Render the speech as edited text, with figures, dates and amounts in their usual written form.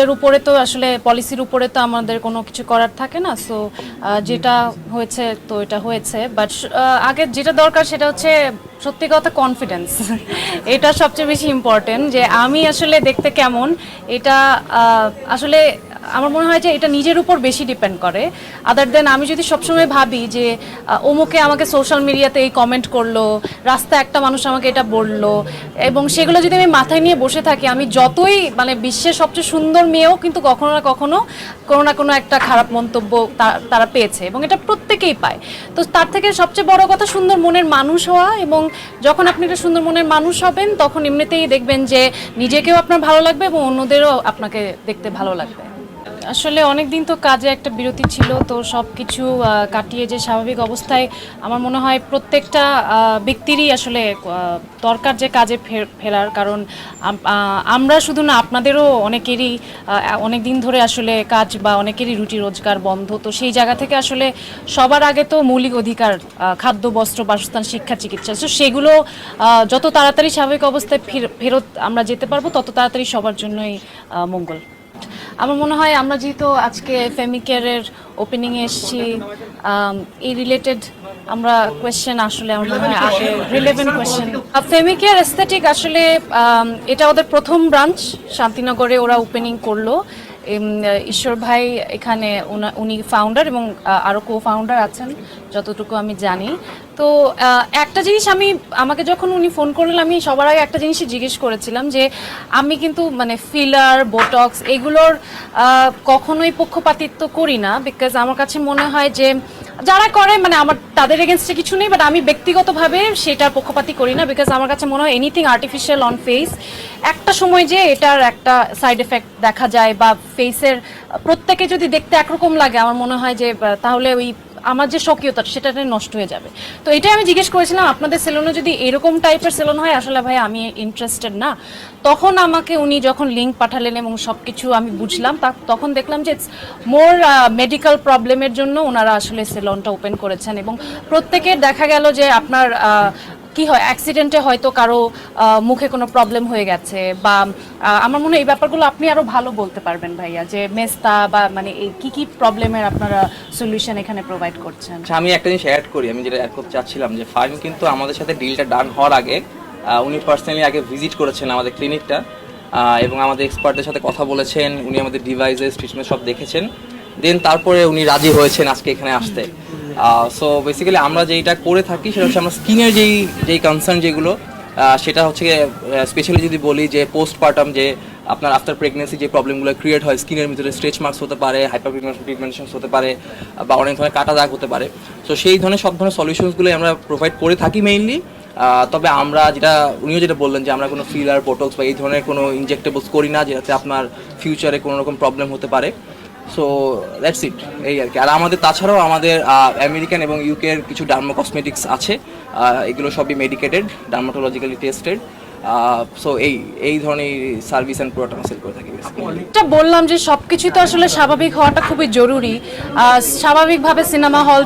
এর উপরে তো আসলে পলিসির উপরে তো আমাদের কোনো কিছু করার থাকে না। সো যেটা হয়েছে তো এটা হয়েছে, বাট আগে যেটা দরকার সেটা হচ্ছে সত্যি কথা কনফিডেন্স। এটা সবচেয়ে বেশি ইম্পর্টেন্ট, যে আমি আসলে দেখতে কেমন এটা আসলে আমার মনে হয় যে এটা নিজের উপর বেশি ডিপেন্ড করে। আদার দেন আমি যদি সবসময় ভাবি যে অমুকে আমাকে সোশ্যাল মিডিয়াতে এই কমেন্ট করলো, রাস্তায় একটা মানুষ আমাকে এটা বললো, এবং সেগুলো যদি আমি মাথায় নিয়ে বসে থাকি, আমি যতই মানে বিশ্বের সবচেয়ে সুন্দর মেয়েও কিন্তু কখনো না কখনো কোনো না কোনো একটা খারাপ মন্তব্য তারা পেয়েছে, এবং এটা প্রত্যেকেই পায়। তো তার থেকে সবচেয়ে বড় কথা সুন্দর মনের মানুষ হওয়া, এবং যখন আপনি একটা সুন্দর মনের মানুষ হবেন তখন এমনিতেই দেখবেন যে নিজেকেও আপনার ভালো লাগবে এবং অন্যদেরও আপনাকে দেখতে ভালো লাগবে। আসলে অনেক দিন তো কাজে একটা বিরতি ছিল, তো সব কিছু কাটিয়ে যে স্বাভাবিক অবস্থায় আমার মনে হয় প্রত্যেকটা ব্যক্তিরই আসলে দরকার যে কাজে ফেরার। কারণ আমরা শুধু না, আপনাদেরও অনেকেরই অনেক দিন ধরে আসলে কাজ বা অনেকেরই রুটি রোজগার বন্ধ। তো সেই জায়গা থেকে আসলে সবার আগে তো মৌলিক অধিকার খাদ্য, বস্ত্র, বাসস্থান, শিক্ষা, চিকিৎসা, তো সেগুলো যত তাড়াতাড়ি স্বাভাবিক অবস্থায় ফেরত আমরা যেতে পারবো তত তাড়াতাড়ি সবার জন্যই মঙ্গল। আমার মনে হয় আমরা যেহেতু আজকে ফেমিকেয়ারের ওপেনিংয়ে এসেছি, এই রিলেটেড আমরা কোয়েশ্চেন আসলে আমার মনে হয় আগে রিলেভেন্ট কোয়েশ্চেন। ফেমিকেয়ার এস্থেটিক আসলে এটা ওদের প্রথম ব্রাঞ্চ শান্তিনগরে ওরা ওপেনিং করলো। ঈশ্বর ভাই এখানে উনি ফাউন্ডার এবং আরও কো ফাউন্ডার আছেন যতটুকু আমি জানি। তো একটা জিনিস আমাকে যখন উনি ফোন করলেন, আমি সবার আগে একটা জিনিসই জিজ্ঞেস করেছিলাম যে আমি কিন্তু মানে ফিলার, বোটক্স এগুলোর কখনোই পক্ষপাতিত্ব করি না, বিকজ আমার কাছে মনে হয় যে যারা করে মানে আমার তাদের এগেনস্টে কিছু নেই, বাট আমি ব্যক্তিগতভাবে সেটার পক্ষপাতি করি না, বিকজ আমার কাছে মনে হয় এনিথিং আর্টিফিশিয়াল অন ফেস একটা সময় যে এটার একটা সাইড এফেক্ট দেখা যায়, বা ফেসের প্রত্যেকে যদি দেখতে একরকম লাগে আমার মনে হয় যে তাহলে ওই আমার যে স্বকীয়তা সেটা নষ্ট হয়ে যাবে। তো এটাই আমি জিজ্ঞেস করেছিলাম আপনাদের সেলুনে যদি এরকম টাইপের সেলুন হয়, আসলে ভাই আমি ইন্টারেস্টেড না। তখন আমাকে উনি যখন লিঙ্ক পাঠালেন এবং সব কিছু আমি বুঝলাম, তখন দেখলাম যে মোর মেডিকেল প্রবলেমের জন্য ওনারা আসলে সেলুনটা ওপেন করেছেন, এবং প্রত্যেকের দেখা গেল যে আপনার কি হয় অ্যাক্সিডেন্টে হয়তো কারো মুখে কোনো প্রবলেম হয়ে গেছে, বা আমার মনে হয় এই ব্যাপারগুলো আপনি আরো ভালো বলতে পারবেন ভাইয়া, যে মেস্তা বা মানে এই কি প্রবলেমের আপনারা সলিউশন এখানে প্রোভাইড করছেন। আমি একটা জিনিস অ্যাড করি, আমি যেটা অ্যাড করতে চাচ্ছিলাম যে ফাহিম কিন্তু আমাদের সাথে ডিলটা ডান হওয়ার আগে উনি পার্সোনালি আগে ভিজিট করেছেন আমাদের ক্লিনিকটা, এবং আমাদের এক্সপার্টদের সাথে কথা বলেছেন, উনি আমাদের ডিভাইসেস ট্রিটমেন্ট সব দেখেছেন, দেন তারপরে উনি রাজি হয়েছেন আজকে এখানে আসতে। সো বেসিক্যালি আমরা যেইটা করে থাকি সেটা হচ্ছে আমরা স্কিনের যেই কনসার্ন যেগুলো, সেটা হচ্ছে স্পেশালি যদি বলি যে পোস্টপার্টাম, যে আপনার আফটার প্রেগনেন্সি যে প্রবলেমগুলো ক্রিয়েট হয় স্কিনের ভিতরে, স্ট্রেচ মার্কস হতে পারে, হাইপার পিগমেন্টেশন হতে পারে, বা অনেক ধরনের কাটা দাগ হতে পারে। সো সেই ধরনের সব ধরনের সলিউশনসগুলোই আমরা প্রোভাইড করে থাকি মেইনলি। তবে আমরা উনিও যেটা বললেন যে আমরা কোনো ফিলার, বোটক্স বা এই ধরনের কোনো ইনজেক্টেবলস করি না যেটাতে আপনার ফিউচারে কোনো রকম প্রবলেম হতে পারে। সো দ্যাটস ইট, এই আর কি। আর আমাদের তাছাড়াও আমাদের আমেরিকান এবং ইউকের কিছু ডার্মো কসমেটিক্স আছে, এগুলো সবই মেডিকেটেড, ডার্মাটোলজিক্যালি টেস্টেড। সো এই ধরনের সার্ভিস অ্যান্ড প্রোডাক্ট আমরা সেল করে থাকি। এটা বললাম যে সবকিছু তো আসলে স্বাভাবিক হওয়াটা খুবই জরুরি। স্বাভাবিকভাবে সিনেমা হল